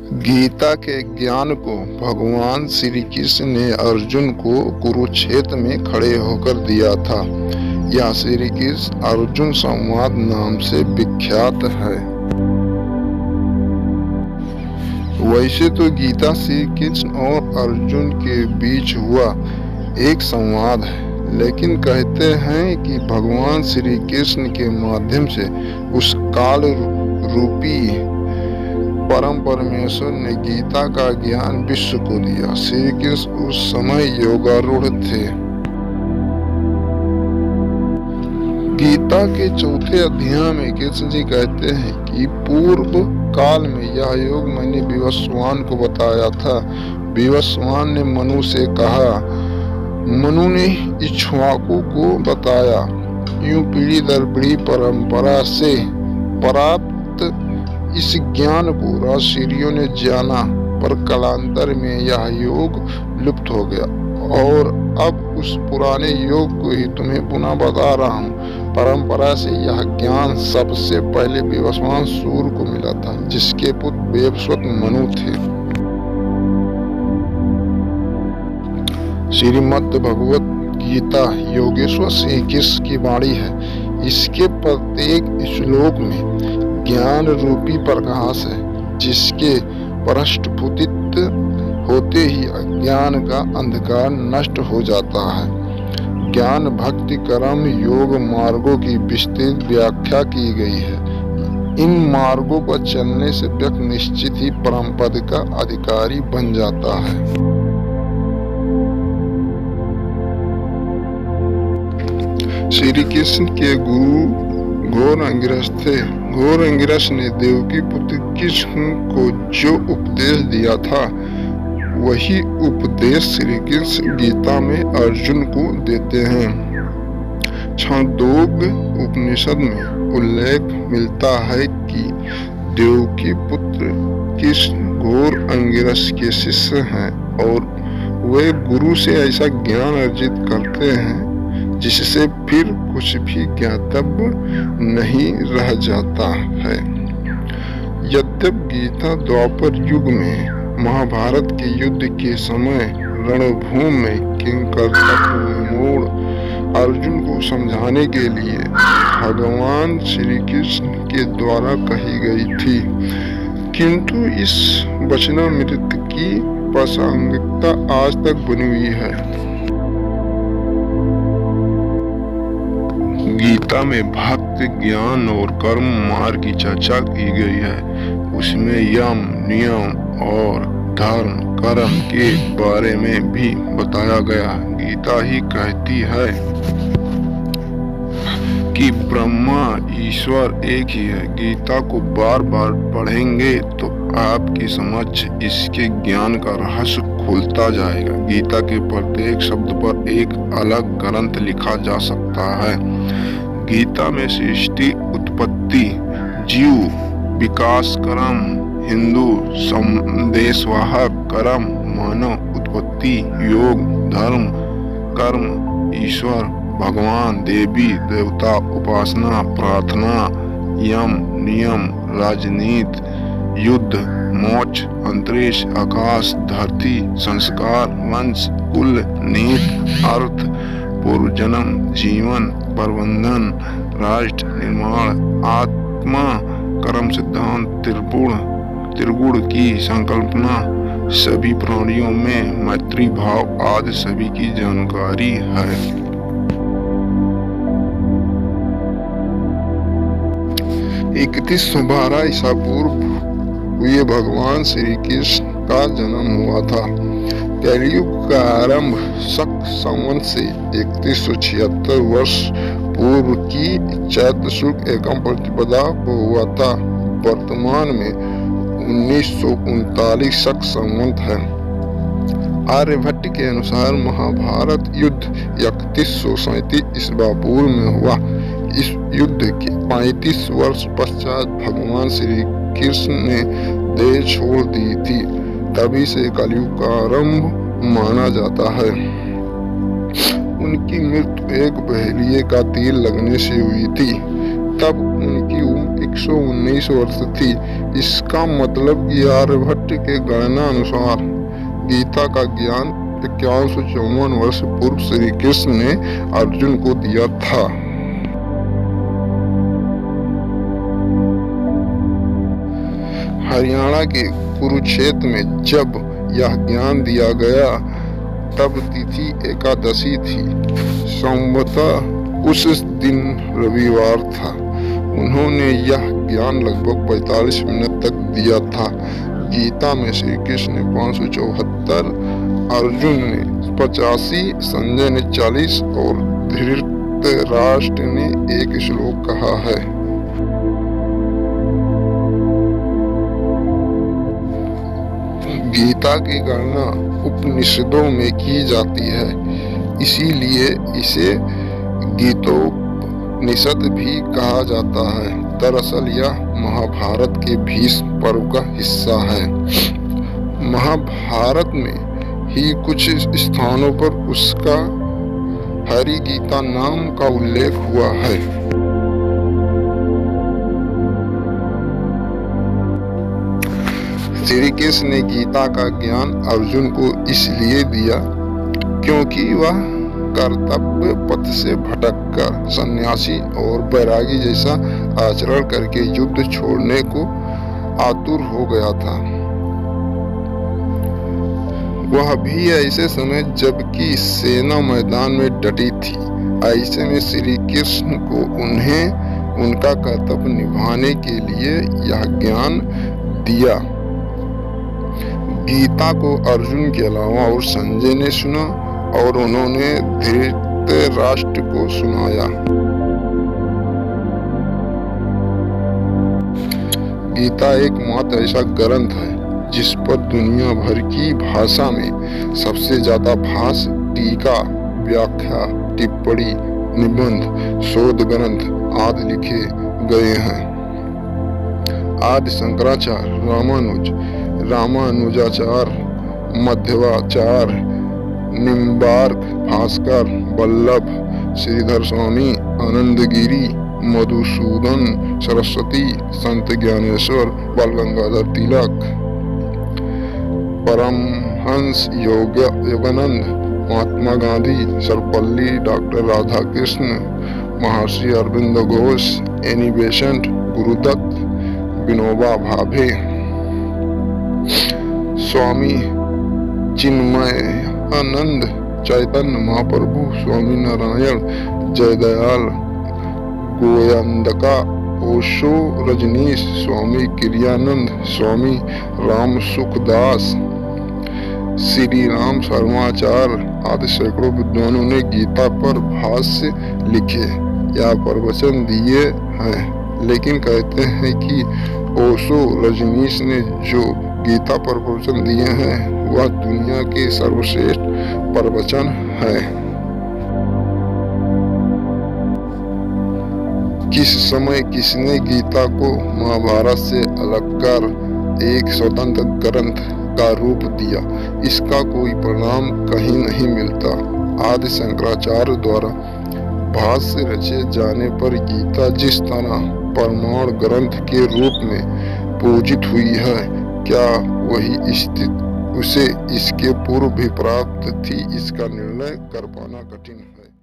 गीता के ज्ञान को भगवान श्री कृष्ण ने अर्जुन को कुरुक्षेत्र में खड़े होकर दिया था। यह श्री कृष्ण अर्जुन संवाद नाम से विख्यात है। वैसे तो गीता श्री कृष्ण और अर्जुन के बीच हुआ एक संवाद है, लेकिन कहते हैं कि भगवान श्री कृष्ण के माध्यम से उस काल रूपी परम परमेश्वर ने गीता का ज्ञान विश्व को दिया। श्री कृष्ण उस समय योगारूढ़ थे। गीता के चौथे अध्याय में कृष्ण जी कहते हैं कि पूर्व काल में यह योग मैंने विवस्वान को बताया था। विवस्वान ने मनु से कहा, मनु ने इक्ष्वाकु को बताया। यूं पीढ़ी दर पीढ़ी परंपरा से प्राप्त इस ज्ञान को ऋषियों ने जाना, पर कालांतर में यह योग लुप्त हो गया और अब उस पुराने योग को ही तुम्हें पुनः बता रहा हूँ। परंपरा से यह ज्ञान सबसे पहले विवस्वान सूर्य को मिला था, जिसके पुत्र वैवस्वत मनु थे। श्रीमद् भगवत गीता योगेश्वर श्री कृष्ण की वाणी है। इसके प्रत्येक श्लोक में ज्ञान रूपी प्रकाश है, जिसके प्रस्फुटित होते ही अज्ञान का अंधकार नष्ट हो जाता है। ज्ञान भक्ति कर्म योग मार्गों की विस्तृत व्याख्या की गई है। इन मार्गों पर चलने से व्यक्ति निश्चित ही परम पद का अधिकारी बन जाता है। श्री कृष्ण के गुरु घोर अंगिरस थे। घोर अंगिरस ने देवकी पुत्र कृष्ण को जो उपदेश दिया था, वही उपदेश श्री कृष्ण गीता में अर्जुन को देते हैं। छांदोग्य उपनिषद में उल्लेख मिलता है कि देवकी पुत्र कृष्ण घोर अंगिरस के शिष्य हैं और वे गुरु से ऐसा ज्ञान अर्जित करते हैं जिससे फिर कुछ भी ज्ञातव्य नहीं रह जाता है। यद्यपि गीता द्वापर युग में महाभारत के युद्ध के समय रणभूमि में किंकरतक अर्जुन को समझाने के लिए भगवान श्री कृष्ण के द्वारा कही गई थी, किंतु इस वचनामृत की प्रासंगिकता आज तक बनी हुई है। गीता में भक्ति ज्ञान और कर्म मार्ग की चर्चा की गई है। उसमें यम नियम और धर्म कर्म के बारे में भी बताया गया। गीता ही कहती है कि ब्रह्मा ईश्वर एक ही है। गीता को बार बार पढ़ेंगे तो आपकी समझ इसके ज्ञान का रहस्य खुलता जाएगा। गीता के प्रत्येक शब्द पर एक अलग ग्रंथ लिखा जा सकता है। गीता में सृष्टि उत्पत्ति जीव विकास क्रम हिंदू संदेशवाहक कर्म मानव उत्पत्ति योग धर्म कर्म ईश्वर भगवान देवी देवता उपासना प्रार्थना यम नियम राजनीति युद्ध मोक्ष अंतरिक्ष आकाश धरती संस्कार वंश कुल नीति अर्थ पूर्वजन्म जीवन प्रबंधन राष्ट्र निर्माण आत्मा कर्म सिद्धांत त्रिगुण की संकल्पना सभी प्राणियों में मैत्री भाव आदि सभी की जानकारी है। 3112 ईसा पूर्व हुए भगवान श्री कृष्ण का जन्म हुआ था। कलियुग का आरंभ शक संवत से 3176 वर्ष पूर्व की चैत्र शुक्ल एकम प्रतिपदा को हुआ था। वर्तमान में 1939 शक संवत है। आर्यभट्ट के अनुसार महाभारत युद्ध 3137 ईसा पूर्व में हुआ। इस युद्ध के 35 वर्ष पश्चात भगवान श्री कृष्ण ने देह छोड़ दी थी। तभी से कलयुग का आरंभ माना जाता है। उनकी मृत्यु एक बहेलिये का तीर लगने से हुई थी। तब उनकी उम्र 119 वर्ष थी। इसका मतलब कि आर्यभट्ट के गणना अनुसार गीता का ज्ञान 5154 वर्ष पूर्व श्री कृष्ण ने अर्जुन को दिया था। हरियाणा के कुरुक्षेत्र में जब यह ज्ञान दिया गया तब तिथि एकादशी थी। संभवतः उस दिन रविवार था। उन्होंने यह ज्ञान लगभग 45 मिनट तक दिया था। गीता में श्री कृष्ण ने 574, अर्जुन ने 85, संजय ने 40 और धृतराष्ट्र ने 1 श्लोक कहा है। गीता की गणना उपनिषदों में की जाती है, इसीलिए इसे गीतोपनिषद भी कहा जाता है। दरअसल यह महाभारत के भीष्म पर्व का हिस्सा है। महाभारत में ही कुछ स्थानों पर उसका हरि गीता नाम का उल्लेख हुआ है। श्री कृष्ण ने गीता का ज्ञान अर्जुन को इसलिए दिया क्योंकि वह कर्तव्य पथ से भटककर सन्यासी और बैरागी जैसा आचरण करके युद्ध छोड़ने को आतुर हो गया था। वह भी ऐसे समय जबकि सेना मैदान में डटी थी। ऐसे में श्री कृष्ण को उन्हें उनका कर्तव्य निभाने के लिए यह ज्ञान दिया। गीता को अर्जुन के अलावा और संजय ने सुना और उन्होंने धृतराष्ट्र को सुनाया। गीता एकमात्र ऐसा ग्रंथ है जिस पर दुनिया भर की भाषा में सबसे ज्यादा भाष्य, टीका, व्याख्या, टिप्पणी, निबंध, शोध ग्रंथ आदि लिखे गए हैं। आदि शंकराचार्य, रामानुजाचार्य, मध्वाचार्य, निम्बार्क, भास्कर, वल्लभ, श्रीधर स्वामी, आनंदगिरी, मधुसूदन सरस्वती, संत ज्ञानेश्वर, बाल गंगाधर तिलक, परमहंस योगानंद, महात्मा गांधी, सर्वपल्ली, डॉक्टर राधा कृष्ण, महर्षि अरविंद घोष, एनी बेसेंट, गुरुदत्त, विनोबा भावे, स्वामी चिन्मयानंद, चैतन्य महाप्रभु, स्वामी नारायण, जयदयाल, गोयंदका, ओशो, रजनीश, स्वामी क्रियानंद, स्वामी राम सुखदास, श्री राम शर्माचार्य आदि सैकड़ों विद्वानों ने गीता पर भाष्य लिखे या प्रवचन दिए हैं। लेकिन कहते हैं कि ओशो, रजनीश ने जो गीता पर प्रवचन दिए हैं वह दुनिया के सर्वश्रेष्ठ प्रवचन है। किस समय किसने गीता को महाभारत से अलग कर एक स्वतंत्र ग्रंथ का रूप दिया, इसका कोई प्रमाण कहीं नहीं मिलता। आदि शंकराचार्य द्वारा भाष्य रचे जाने पर गीता जिस तरह प्रमाण ग्रंथ के रूप में पूजित हुई है, क्या वही स्थिति उसे इसके पूर्व भी प्राप्त थी, इसका निर्णय कर पाना कठिन है।